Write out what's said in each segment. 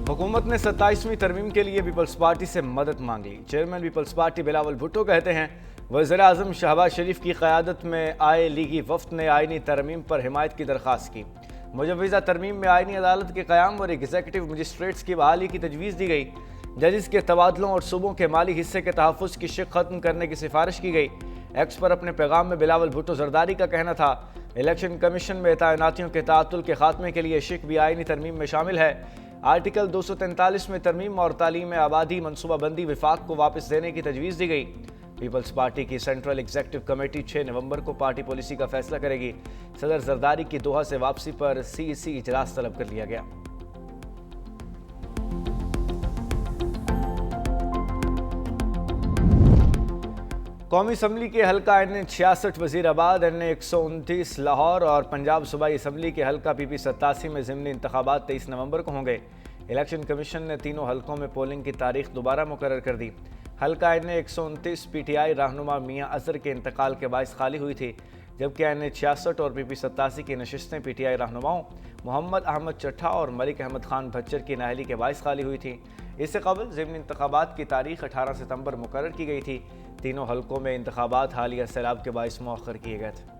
हुकूमत ने 27वीं तरमीम के लिए पीपल्स पार्टी से मदद मांग ली। Chairman Peoples Party Bilawal Bhutto कहते हैं वज़ीर-ए-आज़म शहबाज शरीफ की क़यादत में आए लीगी वफ़द ने आइनी तरमीम पर हिमायत की दरख्वास्त की। मुजव्वज़ा तरमीम में आइनी अदालत के क़याम और एग्जीक्यूटिव मजिस्ट्रेट्स की बहाली की तजवीज़ दी गई। जजिस के तबादलों और सूबों के माली हिस्से के तहफ़्फ़ुज़ की शिक ख़त्म करने की सिफारिश की गई। एक्स पर अपने पैगाम में बिलावल भुट्टो जरदारी का कहना था इलेक्शन कमीशन में तैनातियों के ताअत्तुल के खात्मे के लिए शिक भी आइनी तरमीम में शामिल है। आर्टिकल 243 में तरमीम और तालीम आबादी मनसूबाबंदी विफाक को वापस देने की तजवीज़ दी गई। पीपल्स पार्टी की सेंट्रल एग्जीक्यूटिव कमेटी 6 नवंबर को पार्टी पॉलिसी का फैसला करेगी। सदर जरदारी की दोहा से वापसी पर सीईसी इजलास तलब कर लिया गया। कौमी असम्बली के हल्का NA 66 वज़ीराबाद, NA 129 लाहौर और पंजाब सूबाई असम्बली के हल्का PP 87 में ज़िमनी इंतखाबात 23 नवंबर को होंगे। इलेक्शन कमीशन ने तीनों हल्कों में पोलिंग की तारीख दोबारा मुकर्रर कर दी। हल्का NA 129 PTI रहनुमा मियाँ अजहर के इंतकाल के बायस खाली हुई थी, जबकि NA 66 और PP 87 की नशिस्तें PTI रहनुमाओं मोहम्मद अहमद चट्ठा और मलिक अहमद खान भच्चर की नाअहली के बायस खाली हुई थी। इससे कबल ज़िमनी इंतखाबात की तारीख 18 सितंबर मुकर्रर की गई थी। तीनों हल्कों में इंतखाबात हालिया सैलाब के बायस मौखर किए गए थे।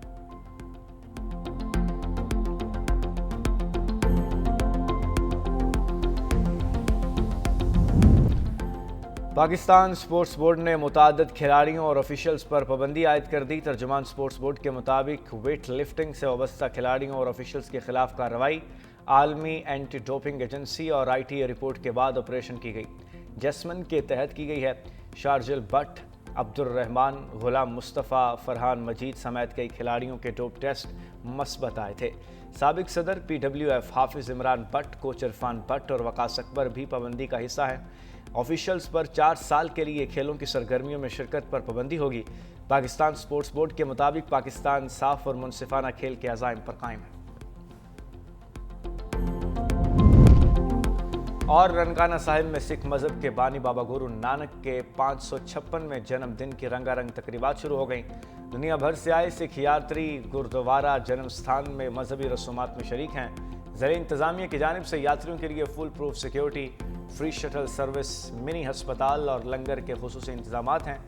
पाकिस्तान स्पोर्ट्स बोर्ड ने मुताद्दिद खिलाड़ियों और ऑफिशियल्स पर पाबंदी आयद कर दी। तर्जुमान स्पोर्ट्स बोर्ड के मुताबिक वेट लिफ्टिंग से वाबस्ता खिलाड़ियों और ऑफिशियल्स के खिलाफ कार्रवाई आलमी एंटी डोपिंग एजेंसी और ITA रिपोर्ट के बाद ऑपरेशन की गई। जैस्मिन के तहत की गई है। शारजिल भट्ट, अब्दुर्रहमान, गुलाम मुस्तफ़ा, फरहान मजीद समेत कई खिलाड़ियों के डोप टेस्ट मस्बत आए थे। साबिक सदर PWF हाफिज़ इमरान भट्ट, कोच इरफान भट्ट और वकास अकबर भी पाबंदी का हिस्सा है। ऑफिशियल्स पर 4 साल के लिए खेलों की सरगर्मियों में शिरकत पर पाबंदी होगी। पाकिस्तान स्पोर्ट्स बोर्ड के मुताबिक पाकिस्तान साफ और मुनसिफाना खेल के अज़ाइम पर कायम है। और ननकाना साहिब में सिख मजहब के बानी बाबा गुरु नानक के 556वें जन्मदिन की रंगारंग तकरीबात शुरू हो गई। दुनिया भर से आए सिख यात्री गुरुद्वारा जन्म स्थान में मजहबी रसूमात में शरीक हैं। ज़िला इंतज़ामिया की जानिब से यात्रियों के लिए full proof security, free shuttle service, mini हस्पताल और लंगर के खुसूसी इंतजामात हैं।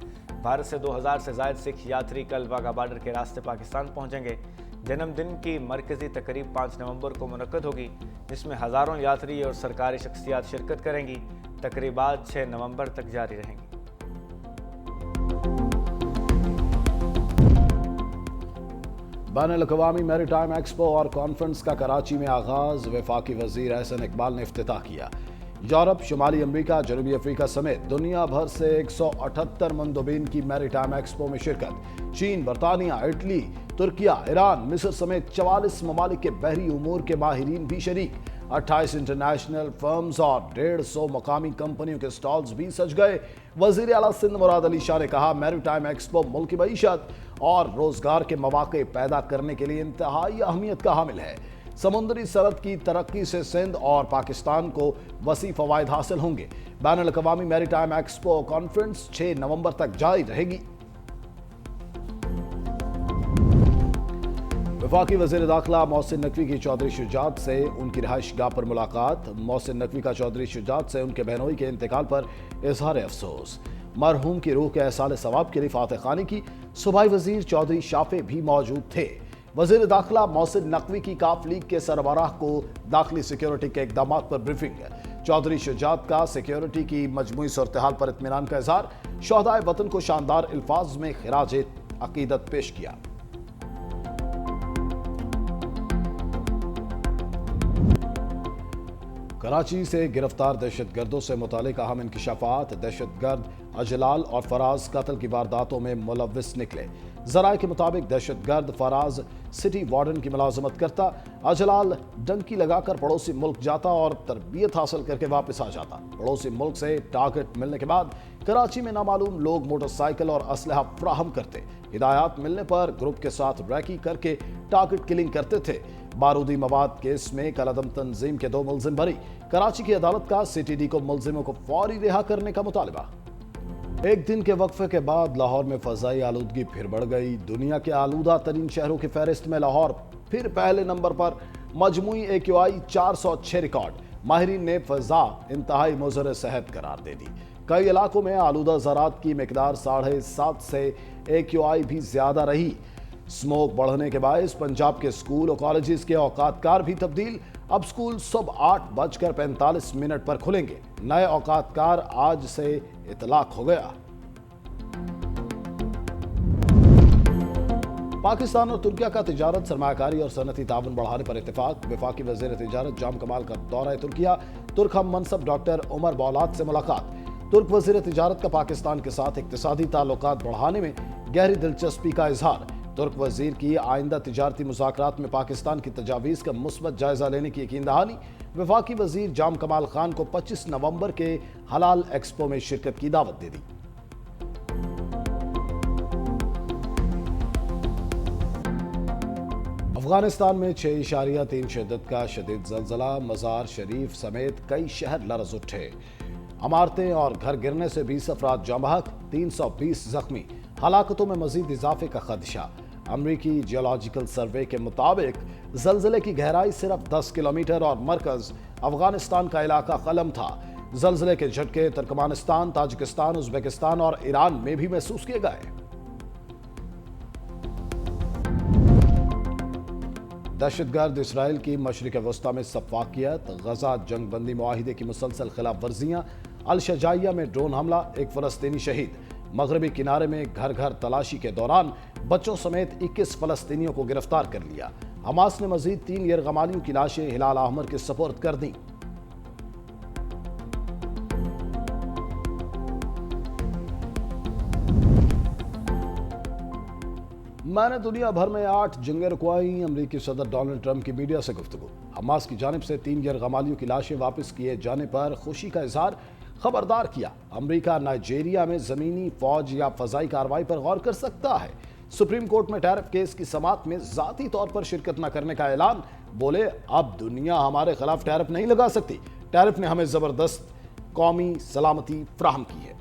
भारत से 2000 से ज़ायद सिख यात्री कल वाघा बॉर्डर के रास्ते पाकिस्तान पहुँचेंगे। जन्मदिन की मरकज़ी तकरीब 5 नवंबर को मुनक्कद होगी, जिसमें हज़ारों यात्री और सरकारी शख्सियात शिरकत करेंगी। तकरीबात 6 नवंबर तक जारी रहेंगी। बैनुल-अक़वामी मैरीटाइम एक्सपो और कॉन्फ्रेंस का कराची में आगाज वफाकी वज़ीर एहसन इकबाल ने इफ्तिताह किया। यूरोप, शुमाली अमरीका, जनूबी अफ्रीका समेत दुनिया भर से 178 मंदोबीन की मैरीटाइम एक्सपो में शिरकत। चीन, बरतानिया, इटली, तुर्किया, ईरान, मिस्र समेत 44 ममालिक के बहरी उमूर के माहिरीन भी शरीक। 28 इंटरनेशनल फर्म्स और 150 मकामी कंपनियों के स्टॉल्स भी सज गए। वज़ीर आला सिंध मुराद अली शाह ने कहा, मैरीटाइम एक्सपो मुल्क की मईशत और रोजगार के मौके पैदा करने के लिए इंतहाई अहमियत का हामिल है। समुद्री सरहद की तरक्की से सिंध और पाकिस्तान को वसी फवायद हासिल होंगे। बैनुल-अक़वामी मैरीटाइम एक्सपो कॉन्फ्रेंस 6 नवंबर तक जारी रहेगी। वफाकी वज़ीर दाखिला मोहसिन नकवी की चौधरी शुजात से उनकी रिहाइश गाह पर मुलाकात। मोहसिन नकवी का चौधरी शुजात से उनके बहनोई के इंतकाल पर इजहार अफसोस। मरहूम की रूह के एहसाल सवाब के लिए फातह खानी की। सूबाई वज़ीर चौधरी शाफे भी मौजूद थे। वज़ीर दाखिला मोहसिन नकवी की काफ लीग के सरबराह को दाखिली सिक्योरिटी के इक़दाम पर ब्रीफिंग। चौधरी शुजात का सिक्योरिटी की मजमूई सूरत-ए-हाल पर इत्मीनान का इजहार। शोहदाए वतन को शानदार अल्फाज में खिराज अकीदत पेश किया। कराची से गिरफ्तार दहशतगर्दों से मुतालिक अहम इंकशाफात। दहशतगर्द अजलाल और फराज कत्ल की वारदातों में मुलव्विस निकले। ज़राए के मुताबिक दहशतगर्द फराज सिटी वार्डन की मुलाजमत करता, अजलाल डंकी लगाकर पड़ोसी मुल्क जाता और तरबियत हासिल करके वापस आ जाता। पड़ोसी मुल्क से टारगेट मिलने के बाद कराची में नामालूम लोग मोटरसाइकिल और असलहा फ्राहम करते। हिदायत मिलने पर ग्रुप के साथ रैकी करके टारगेट किलिंग करते थे। बारूदी मवाद केस में कलअदम तंजीम के 2 मुलजिम बरी। कराची की अदालत का CTD को मुलजिमों को फौरी रिहा करने का मुतालबा। एक दिन के वक्फे के बाद लाहौर में फ़ज़ाई आलूदगी फिर बढ़ गई। दुनिया के आलूदा तरीन शहरों की फहरिस्त में लाहौर फिर पहले नंबर पर। मजमूई AQI 406 रिकॉर्ड। माहिरीन ने फजा इंतहाई मुज़र सेहत करार दे दी। कई इलाकों में आलूदा ज़रात की मिकदार 7.5 से AQI भी ज्यादा रही। स्मोक बढ़ने के बायस पंजाब के स्कूल और कॉलेजेस के औकातकार भी तब्दील। अब स्कूल सुबह 8:45 पर खुलेंगे। नए औकातकार आज से इतलाक हो गया। पाकिस्तान और तुर्किया का तिजारत, सरमायाकारी और सनती ताउन बढ़ाने पर इत्तेफाक। वफाकी वज़ीर तिजारत जाम कमाल का दौरा तुर्किया। तुर्क हम मनसब डॉक्टर उमर बौलाद से मुलाकात। तुर्क वज़ीर तिजारत का पाकिस्तान के साथ इक्तिसादी ताल्लुकात बढ़ाने में गहरी दिलचस्पी का इजहार। तुर्क वज़ीर की आइंदा तिजारती मुज़ाकरात में पाकिस्तान की तजावीज़ का मुस्बत जायजा लेने की यकीन दहानी। वफाकी वज़ीर जाम कमाल खान को 25 नवंबर के हलाल एक्सपो में शिरकत की दावत दे दी। अफगानिस्तान में 6.3 शिद्दत का शदीद ज़लज़ला। मज़ार शरीफ समेत कई शहर लरज़ उठे। इमारतें और घर गिरने से 20 अफराद जाँ बहक, 320 जख्मी। हलाकतों में मजीद इजाफे का खदशा। अमरीकी जियोलॉजिकल सर्वे के मुताबिक ज़लज़ले की गहराई सिर्फ 10 किलोमीटर और मरकज़ अफगानिस्तान का इलाका कलम था। ज़लज़ले के झटके तुर्कमानिस्तान, ताजिकिस्तान, उज़्बेकिस्तान और ईरान में भी महसूस किए गए। दहशतगर्द इसराइल की मशरिक़ वस्ता में सफ़ाकियत, गजा जंग बंदी मुआहिदे की मुसलसल खिलाफ वर्जियाँ। अल शजाइया में ड्रोन हमला, एक फ़लस्तीनी शहीद। मगरबी किनारे में घर घर तलाशी के दौरान बच्चों समेत 21 फ़लस्तीनियों को गिरफ्तार कर लिया। हमास ने मजीद 3 यरगमालियों की लाशें हिलाल अहमर के सपुर्द कर दी। मैंने दुनिया भर में 8 जंगे रुकवाई। अमरीकी सदर डोनाल्ड ट्रंप की मीडिया से गुफ्तगू। हमास की जानिब से 3 यरगमालियों की लाशें वापस किए जाने पर खुशी का इजहार। खबरदार किया, अमरीका नाइजीरिया में जमीनी, फौज या फजाई कार्रवाई पर गौर कर सकता है। सुप्रीम कोर्ट में टैरिफ केस की समाअत में जाती तौर पर शिरकत न करने का ऐलान। बोले, अब दुनिया हमारे खिलाफ टैरिफ नहीं लगा सकती। टैरिफ ने हमें जबरदस्त कौमी सलामती फराहम की है।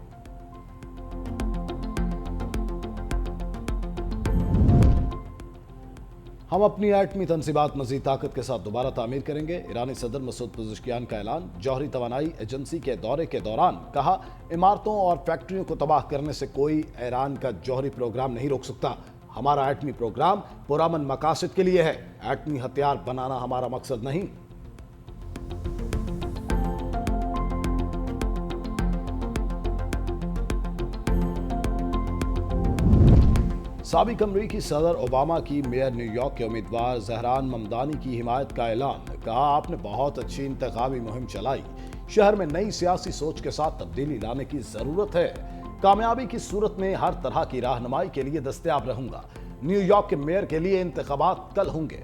हम अपनी एटमी तनसीबात मजीद ताकत के साथ दोबारा तामीर करेंगे। ईरानी सदर मसूद पज़ेश्कियान का ऐलान। जौहरी तवानाई एजेंसी के दौरे के दौरान कहा, इमारतों और फैक्ट्रियों को तबाह करने से कोई ईरान का जौहरी प्रोग्राम नहीं रोक सकता। हमारा एटमी प्रोग्राम पुरअमन मकासद के लिए है। एटमी हथियार बनाना हमारा मकसद नहीं। साबिक अमरीकी सदर ओबामा की मेयर न्यूयॉर्क के उम्मीदवार जहरान ममदानी की हिमायत का ऐलान। कहा, आपने बहुत अच्छी इंतखाबी मुहिम चलाई। शहर में नई सियासी सोच के साथ तब्दीली लाने की जरूरत है। कामयाबी की सूरत में हर तरह की रहनुमाई के लिए दस्तयाब रहूंगा। न्यूयॉर्क के मेयर के लिए इंतखाबात कल होंगे।